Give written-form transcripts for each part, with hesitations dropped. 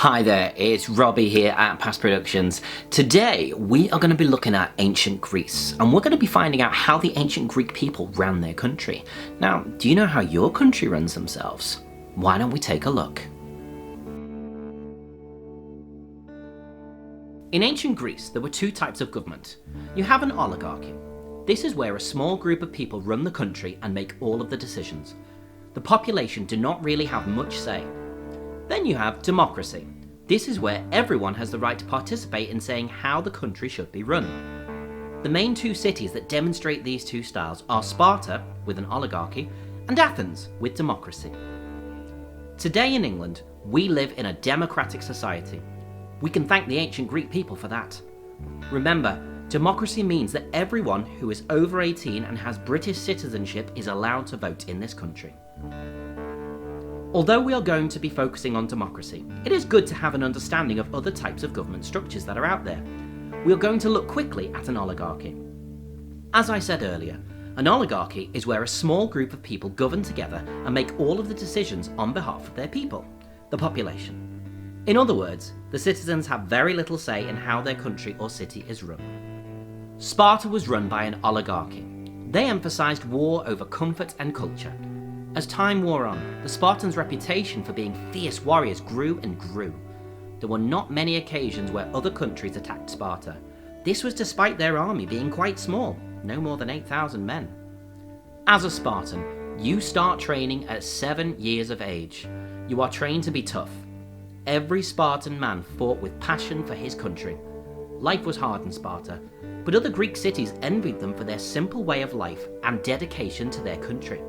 Hi there, it's Robbie here at Past Productions. Today we are going to be looking at ancient Greece, and we're going to be finding out how the ancient Greek people ran their country. Now, do you know how your country runs themselves? Why don't we take a look? In ancient Greece, there were two types of government. You have an oligarchy. This is where a small group of people run the country and make all of the decisions. The population do not really have much say. Then you have democracy. This is where everyone has the right to participate in saying how the country should be run. The main two cities that demonstrate these two styles are Sparta, with an oligarchy, and Athens, with democracy. Today in England, we live in a democratic society. We can thank the ancient Greek people for that. Remember, democracy means that everyone who is over 18 and has British citizenship is allowed to vote in this country. Although we are going to be focusing on democracy, it is good to have an understanding of other types of government structures that are out there. We are going to look quickly at an oligarchy. As I said earlier, an oligarchy is where a small group of people govern together and make all of the decisions on behalf of their people, the population. In other words, the citizens have very little say in how their country or city is run. Sparta was run by an oligarchy. They emphasized war over comfort and culture. As time wore on, the Spartans' reputation for being fierce warriors grew and grew. There were not many occasions where other countries attacked Sparta. This was despite their army being quite small, no more than 8,000 men. As a Spartan, you start training at 7 years of age. You are trained to be tough. Every Spartan man fought with passion for his country. Life was hard in Sparta, but other Greek cities envied them for their simple way of life and dedication to their country.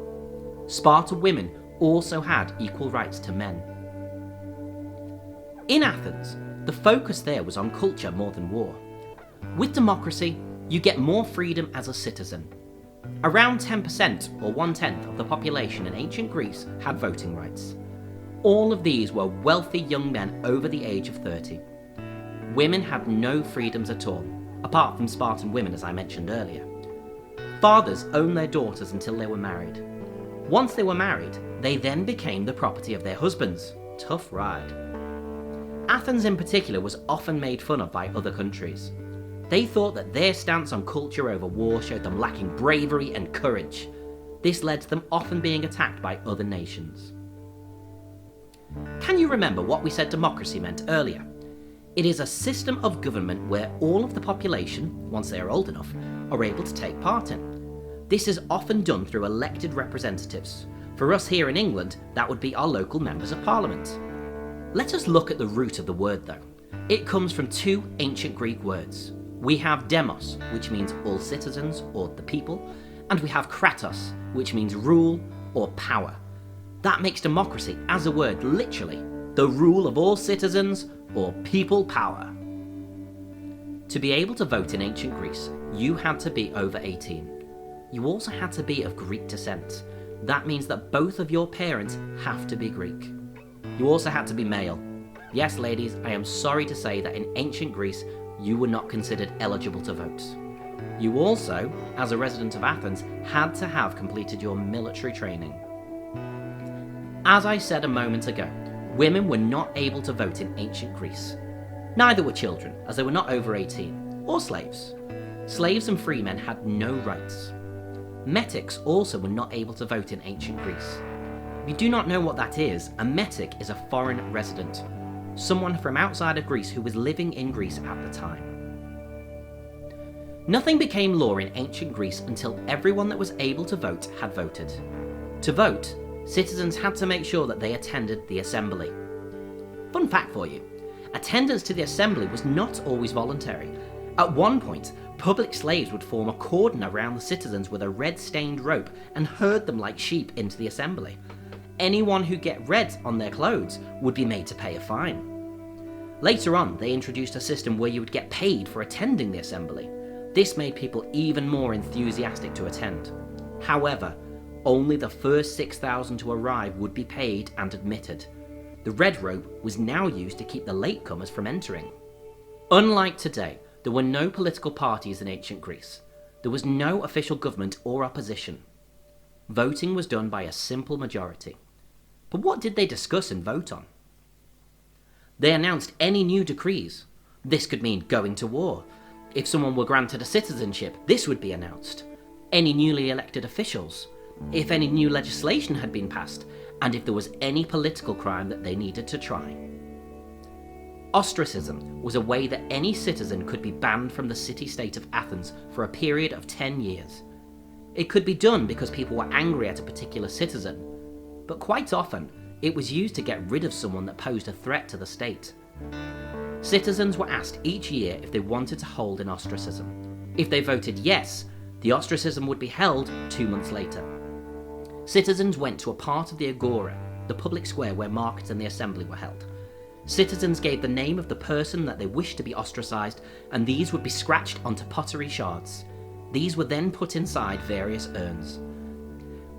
Sparta women also had equal rights to men. In Athens, the focus there was on culture more than war. With democracy, you get more freedom as a citizen. Around 10% or 1/10 of the population in ancient Greece had voting rights. All of these were wealthy young men over the age of 30. Women had no freedoms at all, apart from Spartan women as I mentioned earlier. Fathers owned their daughters until they were married. Once they were married, they then became the property of their husbands. Tough ride. Athens in particular was often made fun of by other countries. They thought that their stance on culture over war showed them lacking bravery and courage. This led to them often being attacked by other nations. Can you remember what we said democracy meant earlier? It is a system of government where all of the population, once they are old enough, are able to take part in. This is often done through elected representatives. For us here in England, that would be our local members of parliament. Let us look at the root of the word though. It comes from two ancient Greek words. We have demos, which means all citizens or the people, and we have kratos, which means rule or power. That makes democracy as a word literally the rule of all citizens or people power. To be able to vote in ancient Greece, you had to be over 18. You also had to be of Greek descent. That means that both of your parents have to be Greek. You also had to be male. Yes, ladies, I am sorry to say that in ancient Greece, you were not considered eligible to vote. You also, as a resident of Athens, had to have completed your military training. As I said a moment ago, women were not able to vote in ancient Greece. Neither were children, as they were not over 18, or slaves. Slaves and free men had no rights. Metics also were not able to vote in ancient Greece. If you do not know what that is, a metic is a foreign resident, someone from outside of Greece who was living in Greece at the time. Nothing became law in ancient Greece until everyone that was able to vote had voted. To vote, citizens had to make sure that they attended the assembly. Fun fact for you, attendance to the assembly was not always voluntary. At one point, public slaves would form a cordon around the citizens with a red-stained rope and herd them like sheep into the assembly. Anyone who get red on their clothes would be made to pay a fine. Later on, they introduced a system where you would get paid for attending the assembly. This made people even more enthusiastic to attend. However, only the first 6,000 to arrive would be paid and admitted. The red rope was now used to keep the latecomers from entering. Unlike today, there were no political parties in ancient Greece. There was no official government or opposition. Voting was done by a simple majority. But what did they discuss and vote on? They announced any new decrees. This could mean going to war. If someone were granted a citizenship, this would be announced. Any newly elected officials. If any new legislation had been passed, and if there was any political crime that they needed to try. Ostracism was a way that any citizen could be banned from the city-state of Athens for a period of 10 years. It could be done because people were angry at a particular citizen, but quite often it was used to get rid of someone that posed a threat to the state. Citizens were asked each year if they wanted to hold an ostracism. If they voted yes, the ostracism would be held 2 months later. Citizens went to a part of the agora, the public square where markets and the assembly were held. Citizens gave the name of the person that they wished to be ostracised, and these would be scratched onto pottery shards. These were then put inside various urns.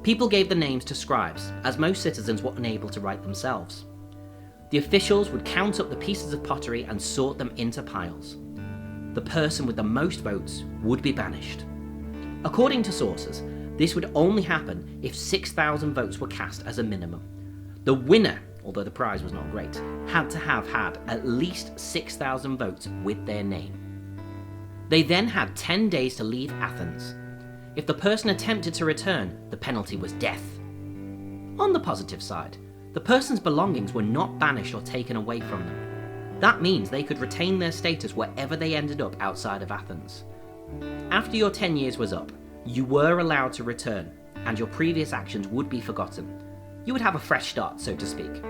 People gave the names to scribes, as most citizens were unable to write themselves. The officials would count up the pieces of pottery and sort them into piles. The person with the most votes would be banished. According to sources, this would only happen if 6,000 votes were cast as a minimum. The winner, although the prize was not great, had to have had at least 6,000 votes with their name. They then had 10 days to leave Athens. If the person attempted to return, the penalty was death. On the positive side, the person's belongings were not banished or taken away from them. That means they could retain their status wherever they ended up outside of Athens. After your 10 years was up, you were allowed to return, and your previous actions would be forgotten. You would have a fresh start, so to speak.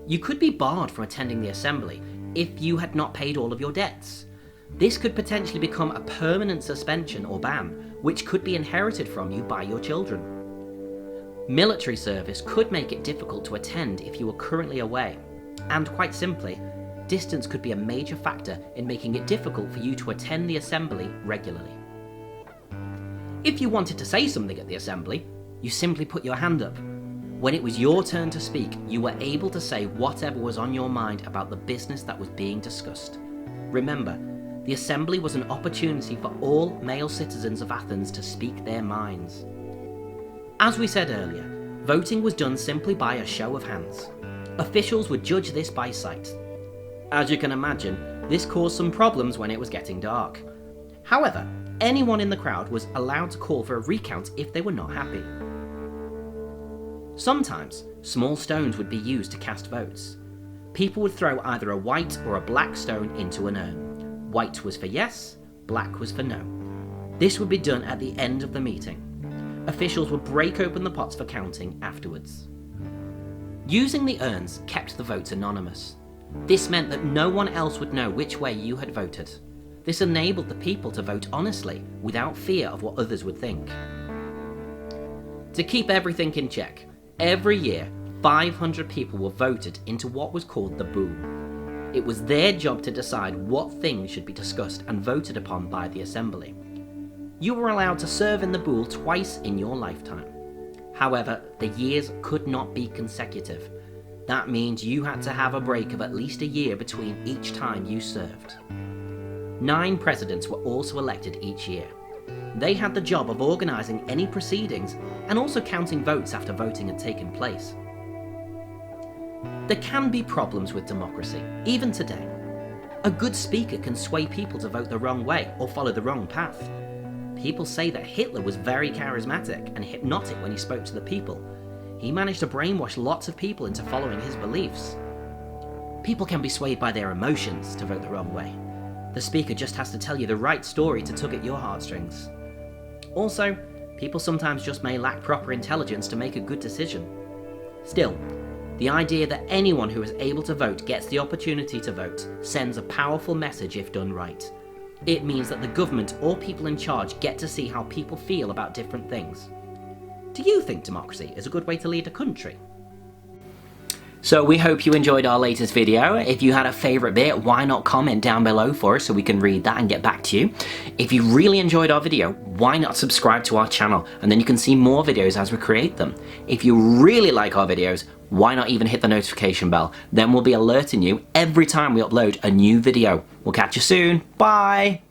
You could be barred from attending the assembly if you had not paid all of your debts. This could potentially become a permanent suspension or ban, which could be inherited from you by your children. Military service could make it difficult to attend if you were currently away, and quite simply, distance could be a major factor in making it difficult for you to attend the assembly regularly. If you wanted to say something at the assembly, you simply put your hand up. When it was your turn to speak, you were able to say whatever was on your mind about the business that was being discussed. Remember, the assembly was an opportunity for all male citizens of Athens to speak their minds. As we said earlier, voting was done simply by a show of hands. Officials would judge this by sight. As you can imagine, this caused some problems when it was getting dark. However, anyone in the crowd was allowed to call for a recount if they were not happy. Sometimes, small stones would be used to cast votes. People would throw either a white or a black stone into an urn. White was for yes, black was for no. This would be done at the end of the meeting. Officials would break open the pots for counting afterwards. Using the urns kept the votes anonymous. This meant that no one else would know which way you had voted. This enabled the people to vote honestly, without fear of what others would think. To keep everything in check, every year 500 people were voted into what was called the boule. It was their job to decide what things should be discussed and voted upon by the assembly. You were allowed to serve in the boule twice in your lifetime. However, the years could not be consecutive. That means you had to have a break of at least a year between each time you served. 9 presidents were also elected each year. They had the job of organising any proceedings and also counting votes after voting had taken place. There can be problems with democracy, even today. A good speaker can sway people to vote the wrong way or follow the wrong path. People say that Hitler was very charismatic and hypnotic when he spoke to the people. He managed to brainwash lots of people into following his beliefs. People can be swayed by their emotions to vote the wrong way. The speaker just has to tell you the right story to tug at your heartstrings. Also, people sometimes just may lack proper intelligence to make a good decision. Still, the idea that anyone who is able to vote gets the opportunity to vote sends a powerful message if done right. It means that the government or people in charge get to see how people feel about different things. Do you think democracy is a good way to lead a country? So we hope you enjoyed our latest video. If you had a favourite bit, why not comment down below for us so we can read that and get back to you. If you really enjoyed our video, why not subscribe to our channel, and then you can see more videos as we create them. If you really like our videos, why not even hit the notification bell? Then we'll be alerting you every time we upload a new video. We'll catch you soon. Bye!